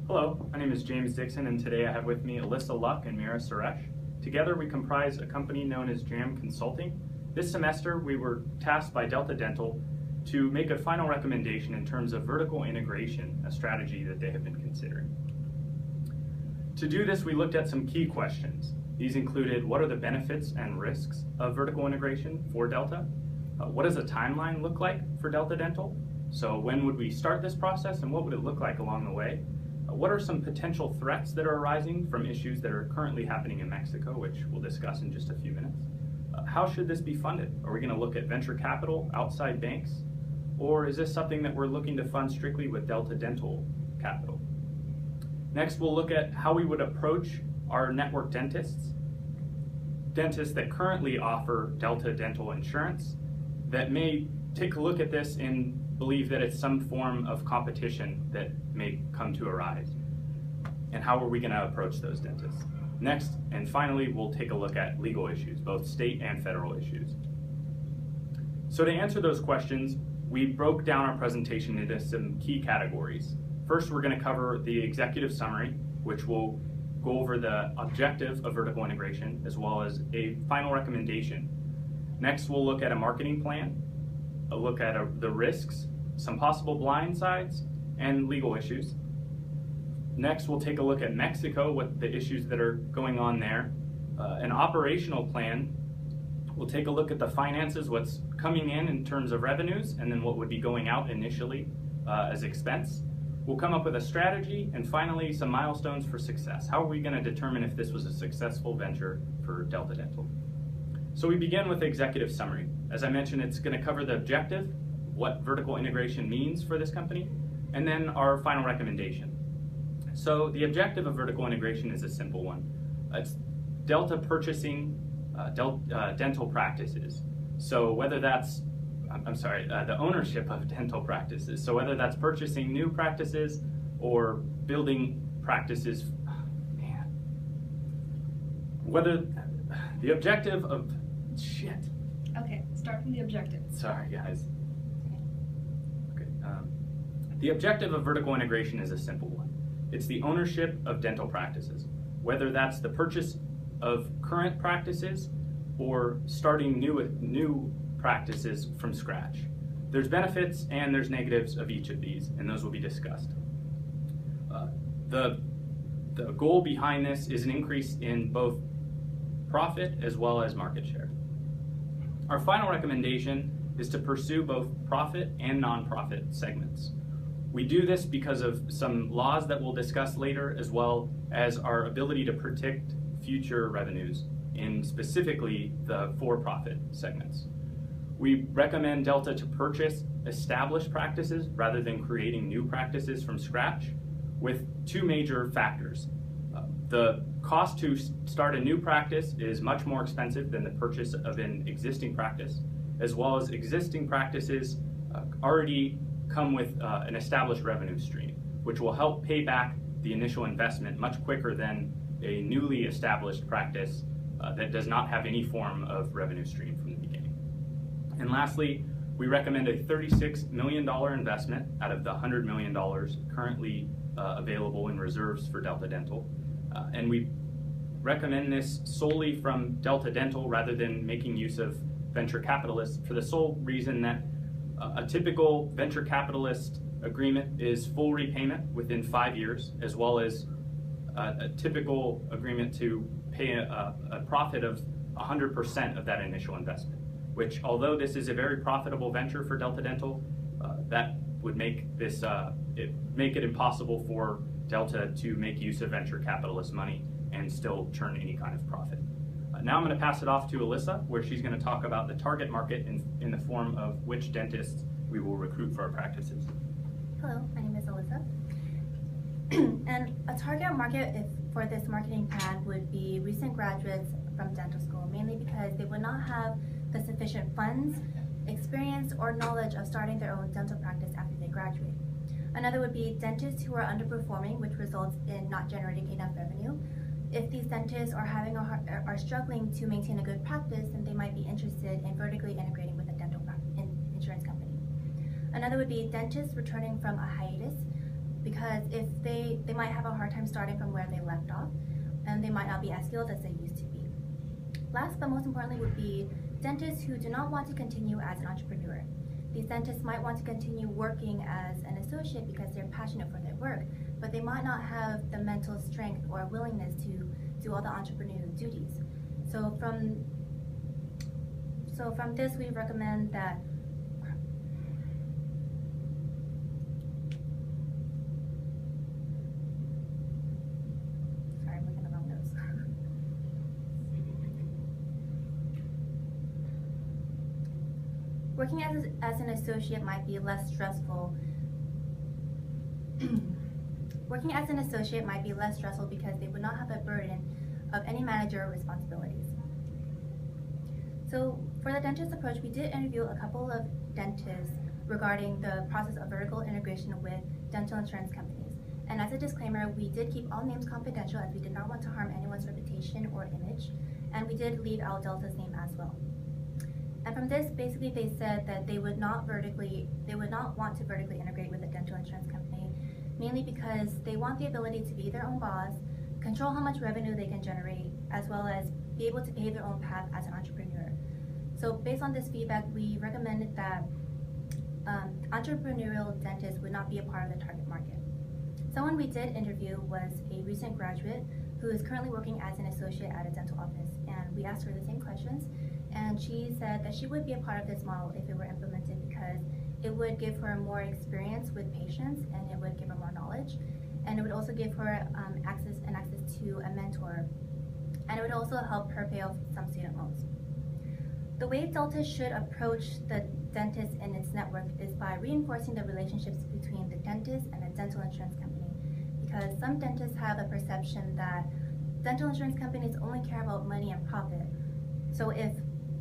Hello, my name is James Dixon, and today I have with me Alyssa Luck and Mira Suresh. Together we comprise a company known as JAM Consulting. This semester we were tasked by Delta Dental to make a final recommendation in terms of vertical integration, a strategy that they have been considering. To do this, we looked at some key questions. These included, what are the benefits and risks of vertical integration for Delta? What does a timeline look like for Delta Dental? So when would we start this process and what would it look like along the way? What are some potential threats that are arising from issues that are currently happening in Mexico, which we'll discuss in just a few minutes? How should this be funded? Are we going to look at venture capital, outside banks? Or is this something that we're looking to fund strictly with Delta Dental capital? Next, we'll look at how we would approach our network dentists that currently offer Delta Dental insurance that may take a look at this and believe that it's some form of competition that may come to arise. And how are we going to approach those dentists? Next, and finally, we'll take a look at legal issues, both state and federal issues. So to answer those questions, we broke down our presentation into some key categories. First, we're going to cover the executive summary, which will go over the objective of vertical integration, as well as a final recommendation. Next, we'll look at a marketing plan, a look at the risks, some possible blind sides, and legal issues. Next, we'll take a look at Mexico, what the issues that are going on there. An operational plan. We'll take a look at the finances, what's coming in terms of revenues, and then what would be going out initially as expense. We'll come up with a strategy, and finally, some milestones for success. How are we going to determine if this was a successful venture for Delta Dental? So we begin with the executive summary. As I mentioned, it's going to cover the objective, what vertical integration means for this company, and then our final recommendation. So the objective of vertical integration is a simple one. It's Delta purchasing dental practices. So whether that's, the ownership of dental practices. So whether that's purchasing new practices or building practices, whether the objective of, Okay, start from the objective. Sorry, guys. Okay. The objective of vertical integration is a simple one. It's the ownership of dental practices, whether that's the purchase of current practices or starting new practices from scratch. There's benefits and there's negatives of each of these, and those will be discussed. The goal behind this is an increase in both profit as well as market share. Our final recommendation is to pursue both profit and nonprofit segments. We do this because of some laws that we'll discuss later, as well as our ability to predict future revenues in specifically the for-profit segments. We recommend Delta to purchase established practices rather than creating new practices from scratch, with two major factors. The cost to start a new practice is much more expensive than the purchase of an existing practice, as well as existing practices already come with an established revenue stream, which will help pay back the initial investment much quicker than a newly established practice that does not have any form of revenue stream from the beginning. And lastly, we recommend a $36 million investment out of the $100 million currently available in reserves for Delta Dental. And we recommend this solely from Delta Dental rather than making use of venture capitalists, for the sole reason that a typical venture capitalist agreement is full repayment within 5 years, as well as a typical agreement to pay a profit of 100% of that initial investment, which, although this is a very profitable venture for Delta Dental, that would make this make it impossible for Delta to make use of venture capitalist money and still churn any kind of profit. Now I'm going to pass it off to Alyssa, where she's going to talk about the target market in the form of which dentists we will recruit for our practices. Hello, my name is Alyssa. And a target market for this marketing plan would be recent graduates from dental school, mainly because they would not have the sufficient funds, experience, or knowledge of starting their own dental practice after they graduate. Another would be dentists who are underperforming, which results in not generating enough revenue. If these dentists are struggling to maintain a good practice, then they might be interested in vertically integrating with a dental insurance company. Another would be dentists returning from a hiatus, because if they might have a hard time starting from where they left off, and they might not be as skilled as they used to be. Last but most importantly would be dentists who do not want to continue as an entrepreneur. These dentists might want to continue working as an associate because they're passionate for their work, but they might not have the mental strength or willingness to do all the entrepreneurial duties. So from this, we recommend that sorry, I'm looking at the wrong notes. Working as an associate might be less stressful. Working as an associate might be less stressful because they would not have the burden of any managerial responsibilities. So for the dentist approach, we did interview a couple of dentists regarding the process of vertical integration with dental insurance companies. And as a disclaimer, we did keep all names confidential as we did not want to harm anyone's reputation or image. And we did leave out Delta's name as well. And from this, basically they said that they would not want to vertically integrate with a dental insurance company, mainly because they want the ability to be their own boss, control how much revenue they can generate, as well as be able to pave their own path as an entrepreneur. So based on this feedback, we recommended that entrepreneurial dentists would not be a part of the target market. Someone we did interview was a recent graduate who is currently working as an associate at a dental office, and we asked her the same questions, and she said that she would be a part of this model if it were implemented because it would give her more experience with patients and it would give her more knowledge, and it would also give her access to a mentor, and it would also help her pay off some student loans. The way Delta should approach the dentist in its network is by reinforcing the relationships between the dentist and the dental insurance company, because some dentists have a perception that dental insurance companies only care about money and profit. So if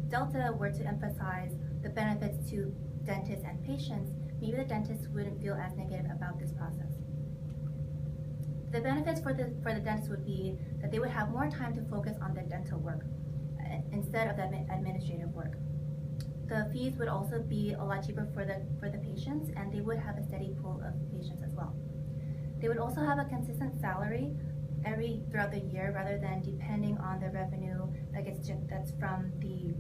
Delta were to emphasize the benefits to dentists and patients, maybe the dentists wouldn't feel as negative about this process. The benefits for the dentist would be that they would have more time to focus on their dental work instead of the administrative work. The fees would also be a lot cheaper for the patients, and they would have a steady pool of patients as well. They would also have a consistent salary throughout the year rather than depending on the revenue that's from the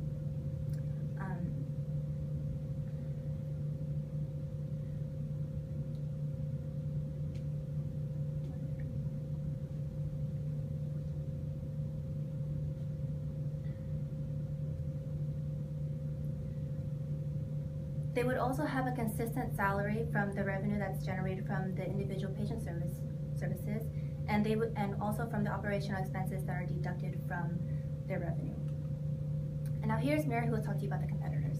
They would also have a consistent salary from the revenue that's generated from the individual patient services, and also from the operational expenses that are deducted from their revenue. And now here's Mary, who will talk to you about the competitors.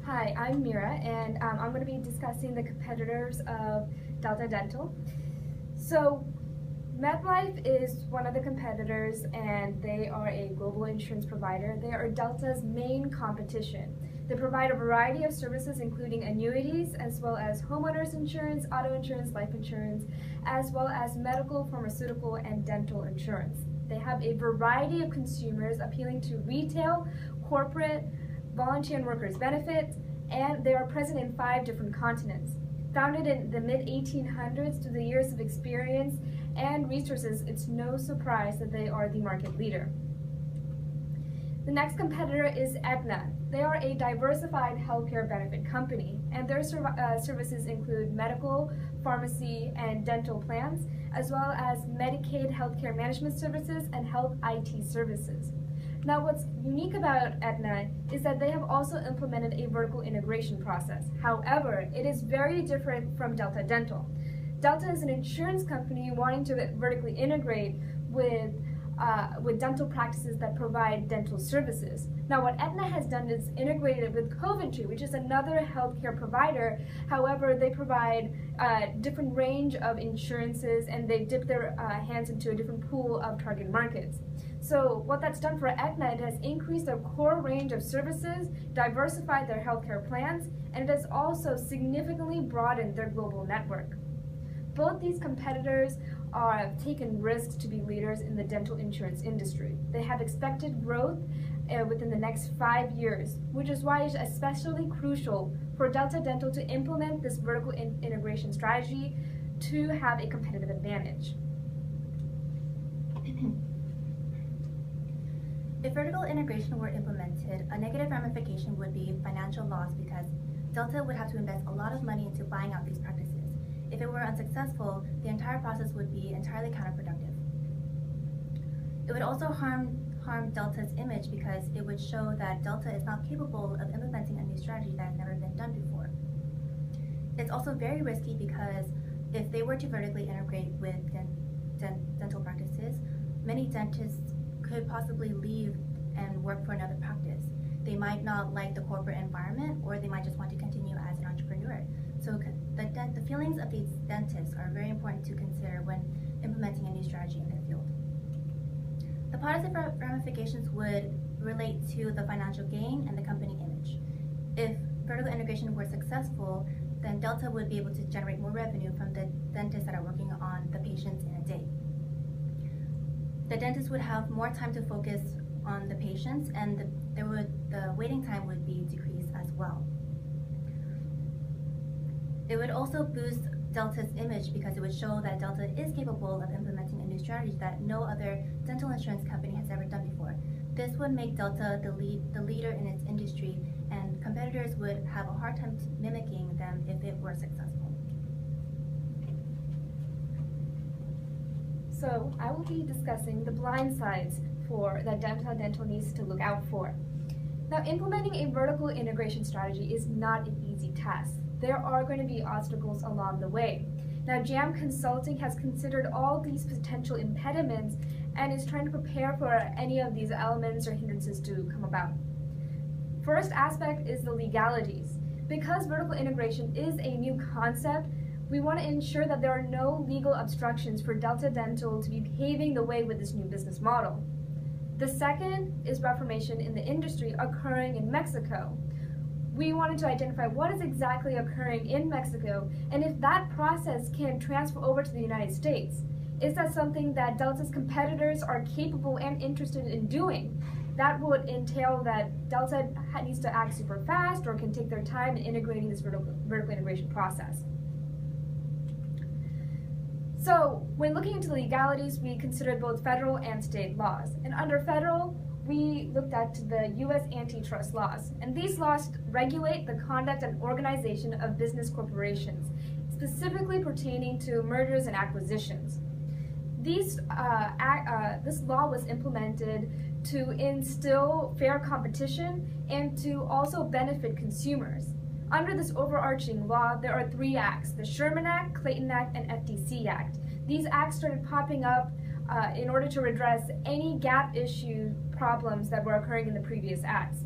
Hi, I'm Mira, and I'm going to be discussing the competitors of Delta Dental. So MetLife is one of the competitors, and they are a global insurance provider. They are Delta's main competition. They provide a variety of services, including annuities, as well as homeowners insurance, auto insurance, life insurance, as well as medical, pharmaceutical, and dental insurance. They have a variety of consumers appealing to retail, corporate, volunteer and workers' benefits, and they are present in 5 different continents. Founded in the mid-1800s, through the years of experience and resources, it's no surprise that they are the market leader. The next competitor is Aetna. They are a diversified healthcare benefit company, and their services include medical, pharmacy, and dental plans, as well as Medicaid healthcare management services and health IT services. Now, what's unique about Aetna is that they have also implemented a vertical integration process. However, it is very different from Delta Dental. Delta is an insurance company wanting to vertically integrate with dental practices that provide dental services. Now, what Aetna has done is integrated with Coventry, which is another healthcare provider. However, they provide a different range of insurances, and they dip their hands into a different pool of target markets. So what that's done for Aetna, it has increased their core range of services, diversified their healthcare plans, and it has also significantly broadened their global network. Both these competitors have taken risks to be leaders in the dental insurance industry. They have expected growth within the next 5 years, which is why it's especially crucial for Delta Dental to implement this vertical integration strategy to have a competitive advantage. If vertical integration were implemented, a negative ramification would be financial loss because Delta would have to invest a lot of money into buying out these practices. If it were unsuccessful, the entire process would be entirely counterproductive. It would also harm Delta's image because it would show that Delta is not capable of implementing a new strategy that has never been done before. It's also very risky because if they were to vertically integrate with dental practices, many dentists could possibly leave and work for another practice. They might not like the corporate environment, or they might just want to continue as an entrepreneur. So the feelings of these dentists are very important to consider when implementing a new strategy in their field. The positive ramifications would relate to the financial gain and the company image. If vertical integration were successful, then Delta would be able to generate more revenue from the dentists that are working on the patients in a day. The dentist would have more time to focus on the patients, and the waiting time would be decreased as well. It would also boost Delta's image because it would show that Delta is capable of implementing a new strategy that no other dental insurance company has ever done before. This would make Delta the leader in its industry, and competitors would have a hard time mimicking them if it were successful. So I will be discussing the blind sides that Delta Dental needs to look out for. Now, implementing a vertical integration strategy is not an easy task. There are going to be obstacles along the way. Now, JAM Consulting has considered all these potential impediments and is trying to prepare for any of these elements or hindrances to come about. First aspect is the legalities. Because vertical integration is a new concept, we want to ensure that there are no legal obstructions for Delta Dental to be paving the way with this new business model. The second is reformation in the industry occurring in Mexico. We wanted to identify what is exactly occurring in Mexico and if that process can transfer over to the United States. Is that something that Delta's competitors are capable and interested in doing? That would entail that Delta needs to act super fast or can take their time in integrating this vertical integration process. So when looking into the legalities, we considered both federal and state laws. And under federal, we looked at the U.S. antitrust laws. And these laws regulate the conduct and organization of business corporations, specifically pertaining to mergers and acquisitions. This law was implemented to instill fair competition and to also benefit consumers. Under this overarching law, there are three acts: the Sherman Act, Clayton Act, and FTC Act. These acts started popping up in order to address any gap issue problems that were occurring in the previous acts.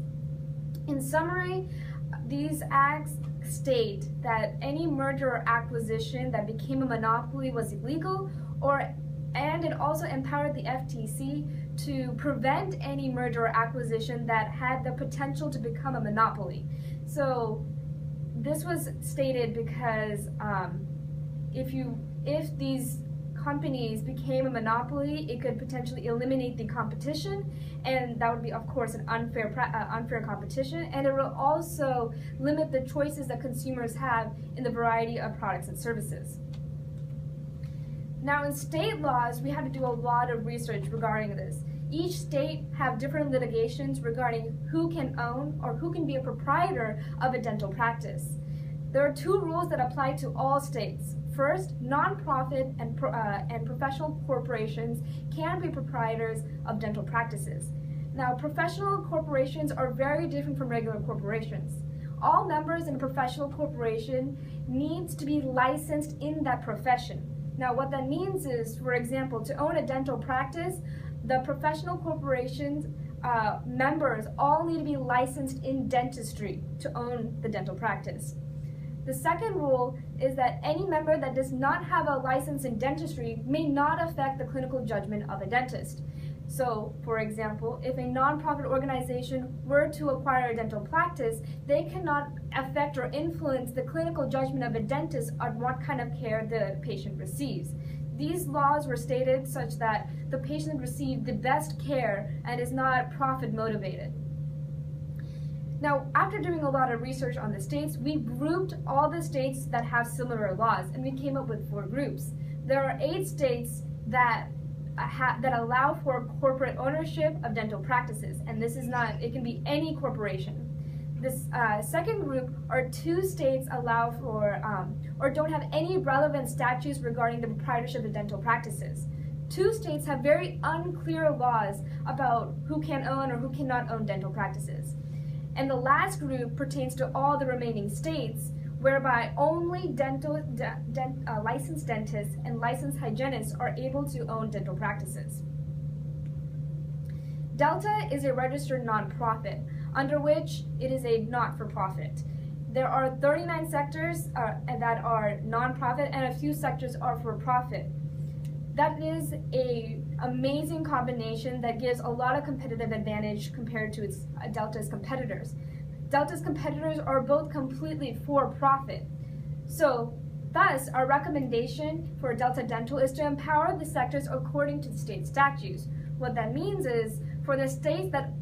In summary, these acts state that any merger or acquisition that became a monopoly was illegal, and it also empowered the FTC to prevent any merger or acquisition that had the potential to become a monopoly. So this was stated because if these companies became a monopoly, it could potentially eliminate the competition, and that would be, of course, an unfair competition, and it will also limit the choices that consumers have in the variety of products and services. Now, in state laws, we had to do a lot of research regarding this. Each state have different litigations regarding who can own or who can be a proprietor of a dental practice. There are two rules that apply to all states. First, nonprofit and professional corporations can be proprietors of dental practices. Now, professional corporations are very different from regular corporations. All members in a professional corporation needs to be licensed in that profession. Now, what that means is, for example, to own a dental practice, the professional corporation's members all need to be licensed in dentistry to own the dental practice. The second rule is that any member that does not have a license in dentistry may not affect the clinical judgment of a dentist. So, for example, if a nonprofit organization were to acquire a dental practice, they cannot affect or influence the clinical judgment of a dentist on what kind of care the patient receives. These laws were stated such that the patient receives the best care and is not profit motivated. Now, after doing a lot of research on the states, we grouped all the states that have similar laws, and we came up with 4 groups. There are 8 states that allow for corporate ownership of dental practices, and this is not, it can be any corporation. This second group are 2 states allow for, or don't have any relevant statutes regarding the proprietorship of dental practices. 2 states have very unclear laws about who can own or who cannot own dental practices. And the last group pertains to all the remaining states, whereby only licensed dentists and licensed hygienists are able to own dental practices. Delta is a registered nonprofit, under which it is a not-for-profit. There are 39 sectors that are nonprofit, and a few sectors are for-profit. That is an amazing combination that gives a lot of competitive advantage compared to Delta's competitors. Delta's competitors are both completely for-profit. So, thus, our recommendation for Delta Dental is to empower the sectors according to the state statutes. What that means is, for the states that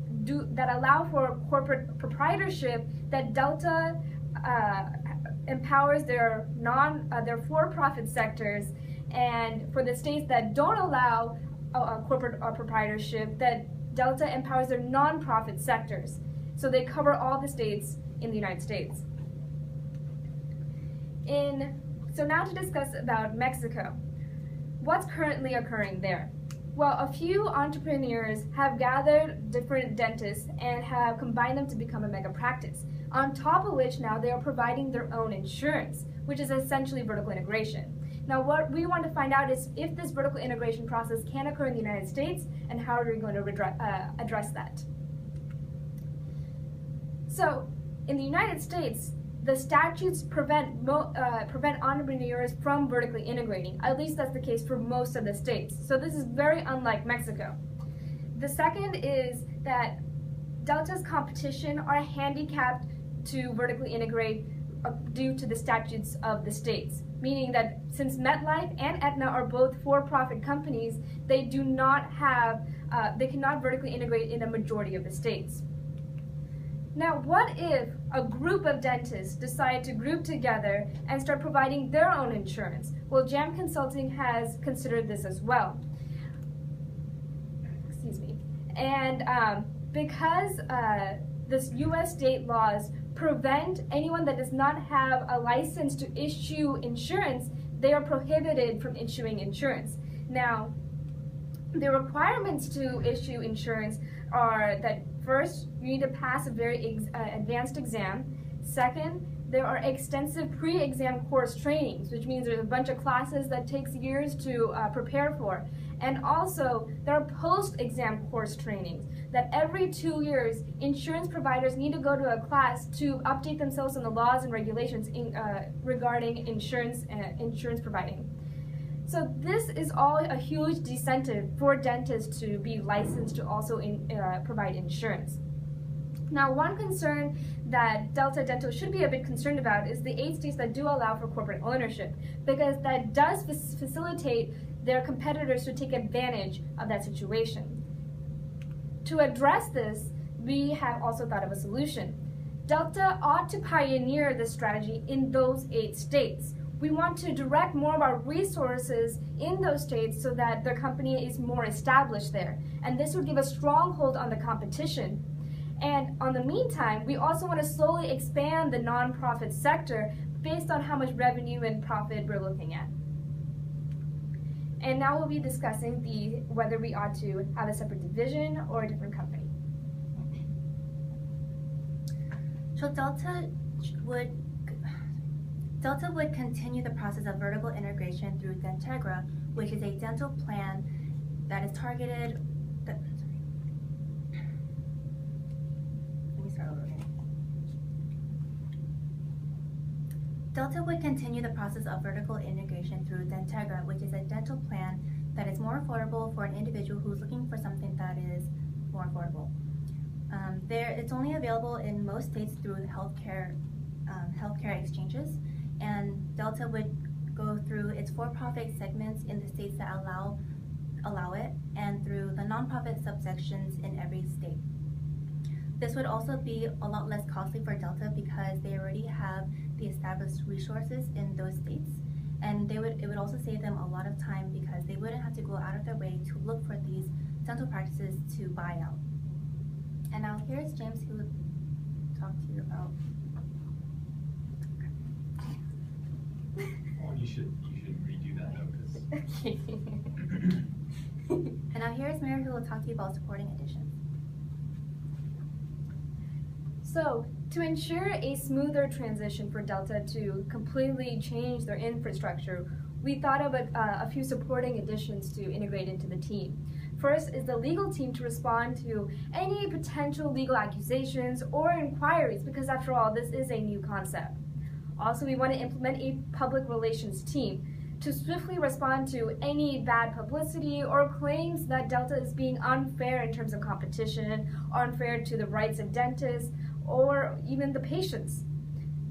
allow for corporate proprietorship, that Delta empowers their for-profit sectors, and for the states that don't allow corporate proprietorship, that Delta empowers their non-profit sectors. So they cover all the states in the United States. So now to discuss about Mexico. What's currently occurring there? Well, a few entrepreneurs have gathered different dentists and have combined them to become a mega practice. On top of which now they are providing their own insurance, which is essentially vertical integration. Now what we want to find out is if this vertical integration process can occur in the United States, and how are we going to address that. So in the United States, the statutes prevent entrepreneurs from vertically integrating. At least that's the case for most of the states. So this is very unlike Mexico. The second is that Delta's competition are handicapped to vertically integrate due to the statutes of the states, meaning that since MetLife and Aetna are both for-profit companies, they cannot vertically integrate in a majority of the states. Now, what if a group of dentists decide to group together and start providing their own insurance? Well, JAM Consulting has considered this as well. Excuse me. And because this U.S. state laws prevent anyone that does not have a license to issue insurance, they are prohibited from issuing insurance. Now, the requirements to issue insurance are that first, you need to pass a very advanced exam. Second, there are extensive pre-exam course trainings, which means there's a bunch of classes that takes years to prepare for. And also, there are post-exam course trainings that every 2 years, insurance providers need to go to a class to update themselves on the laws and regulations regarding insurance providing. So this is all a huge disincentive for dentists to be licensed to also provide insurance. Now, one concern that Delta Dental should be a bit concerned about is the 8 states that do allow for corporate ownership, because that does facilitate their competitors to take advantage of that situation. To address this, we have also thought of a solution. Delta ought to pioneer this strategy in those 8 states. We want to direct more of our resources in those states so that their company is more established there. And this would give a stronghold on the competition. And on the meantime, we also want to slowly expand the nonprofit sector based on how much revenue and profit we're looking at. And now we'll be discussing whether we ought to have a separate division or a different company. So Delta would continue the process of vertical integration through Dentegra, which is a dental plan that is targeted. Let me start over again. Delta would continue the process of vertical integration through Dentegra, which is a dental plan that is more affordable for an individual who's looking for something that is more affordable. It's only available in most states through the healthcare exchanges, and Delta would go through its for-profit segments in the states that allow it, and through the nonprofit subsections in every state. This would also be a lot less costly for Delta because they already have the established resources in those states. And it would also save them a lot of time because they wouldn't have to go out of their way to look for these dental practices to buy out. And now here's James who will talk to you about. Oh, you should redo that though, because. And now here's Mary who will talk to you about supporting additions. So, to ensure a smoother transition for Delta to completely change their infrastructure, we thought of a few supporting additions to integrate into the team. First is the legal team to respond to any potential legal accusations or inquiries, because after all, this is a new concept. Also, we want to implement a public relations team to swiftly respond to any bad publicity or claims that Delta is being unfair in terms of competition, or unfair to the rights of dentists, or even the patients.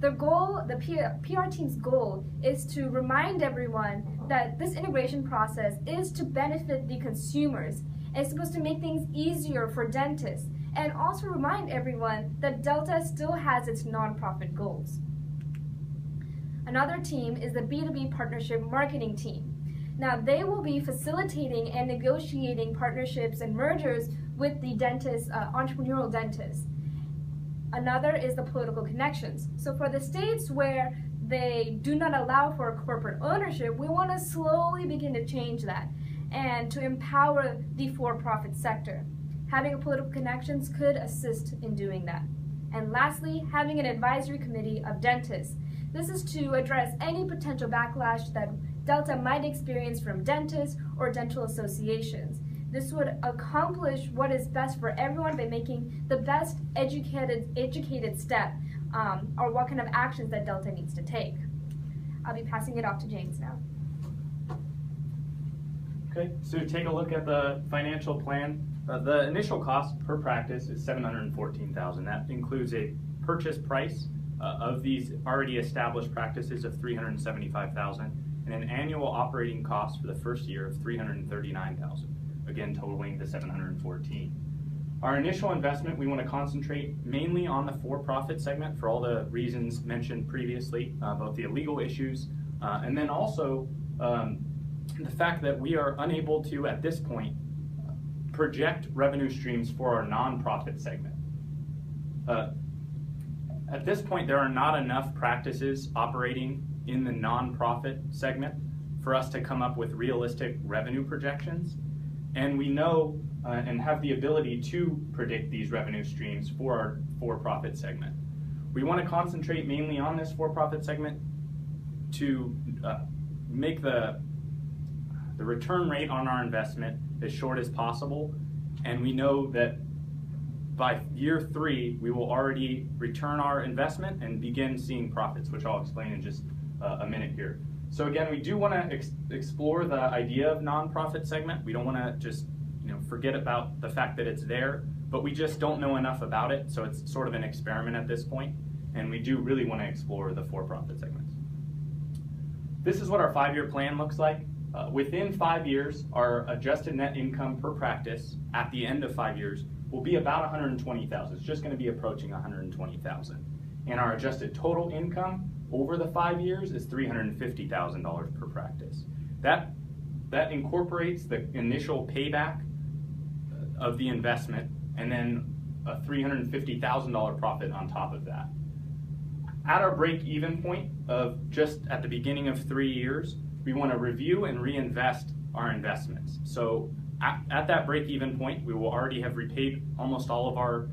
The goal, the PR team's goal, is to remind everyone that this integration process is to benefit the consumers. It's supposed to make things easier for dentists, and also remind everyone that Delta still has its nonprofit goals. Another team is the B2B partnership marketing team. Now, they will be facilitating and negotiating partnerships and mergers with the dentists, entrepreneurial dentists. Another is the political connections. So for the states where they do not allow for corporate ownership, we want to slowly begin to change that and to empower the for-profit sector. Having a political connections could assist in doing that. And lastly, having an advisory committee of dentists. This is to address any potential backlash that Delta might experience from dentists or dental associations. This would accomplish what is best for everyone by making the best educated step, or what kind of actions that Delta needs to take. I'll be passing it off to James now. Okay, so to take a look at the financial plan, the initial cost per practice is $714,000. That includes a purchase price of these already established practices of $375,000 and an annual operating cost for the first year of $339,000. Again, totaling the $714,000. Our initial investment, we want to concentrate mainly on the for-profit segment for all the reasons mentioned previously, both the illegal issues and then also the fact that we are unable to, at this point, project revenue streams for our nonprofit segment. At this point, there are not enough practices operating in the nonprofit segment for us to come up with realistic revenue projections. And we know and have the ability to predict these revenue streams for our for-profit segment. We want to concentrate mainly on this for-profit segment to make the return rate on our investment as short as possible. And we know that by year 3, we will already return our investment and begin seeing profits, which I'll explain in just a minute here. So again, we do want to explore the idea of nonprofit segment. We don't want to just forget about the fact that it's there, but we just don't know enough about it, so it's sort of an experiment at this point, and we do really want to explore the for-profit segments. This is what our 5-year plan looks like. Within 5 years, our adjusted net income per practice at the end of 5 years will be about $120,000. It's just going to be approaching $120,000. And our adjusted total income over the 5 years is $350,000 per practice. That incorporates the initial payback of the investment and then a $350,000 profit on top of that. At our break-even point of just at the beginning of 3 years, we want to review and reinvest our investments. So at that break-even point, we will already have repaid almost all of our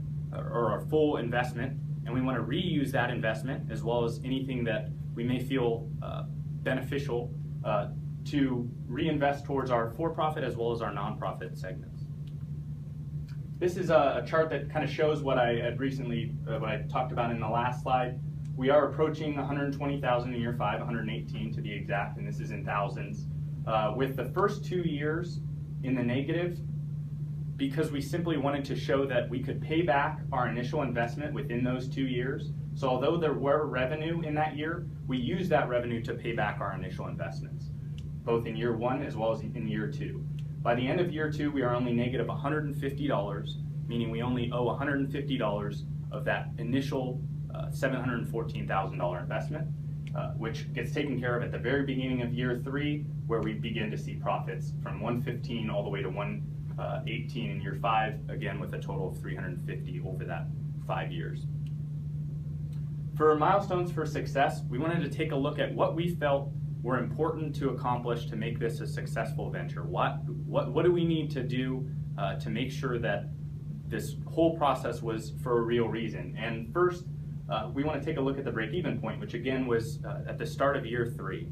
full investment, and we want to reuse that investment as well as anything that we may feel beneficial to reinvest towards our for-profit as well as our nonprofit segments. This is a chart that kind of shows what I had recently, what I talked about in the last slide. We are approaching 120,000 in year 5, 118 to be exact, and this is in thousands. With the first 2 years in the negative, because we simply wanted to show that we could pay back our initial investment within those 2 years. So although there were revenue in that year, we used that revenue to pay back our initial investments, both in year 1 as well as in year 2. By the end of year 2, we are only negative $150, meaning we only owe $150 of that initial $714,000 investment, which gets taken care of at the very beginning of year 3, where we begin to see profits from $115 all the way to $118 in year 5, again with a total of $350 over that 5 years. For milestones for success, we wanted to take a look at what we felt were important to accomplish to make this a successful venture. What do we need to do to make sure that this whole process was for a real reason? And first, we want to take a look at the break-even point, which again was at the start of year 3.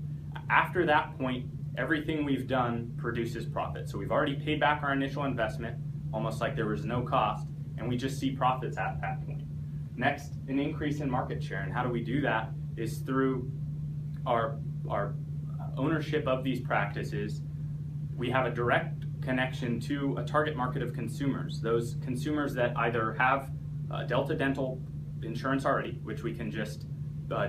After that point, everything we've done produces profit. So we've already paid back our initial investment, almost like there was no cost, and we just see profits at that point. Next, an increase in market share. And how do we do that is through our ownership of these practices. We have a direct connection to a target market of consumers, those consumers that either have Delta Dental insurance already, which we can just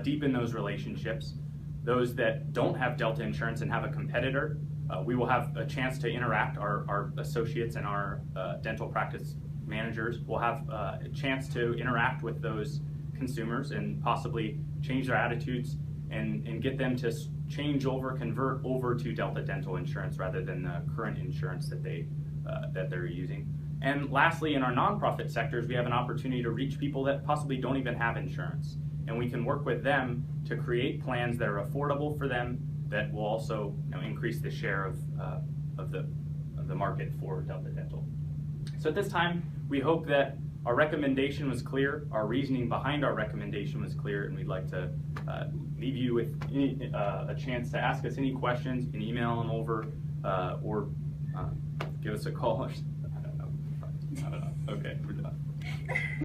deepen those relationships. Those that don't have Delta insurance and have a competitor, we will have a chance to interact. Our associates and our dental practice managers will have a chance to interact with those consumers and possibly change their attitudes and get them to convert over to Delta Dental insurance rather than the current insurance that they're using. And lastly, in our nonprofit sectors, we have an opportunity to reach people that possibly don't even have insurance. And we can work with them to create plans that are affordable for them that will also increase the share of the market for Delta Dental. So at this time, we hope that our recommendation was clear, our reasoning behind our recommendation was clear, and we'd like to leave you with a chance to ask us any questions. You can email them over or give us a call. I don't know. Okay, we're done.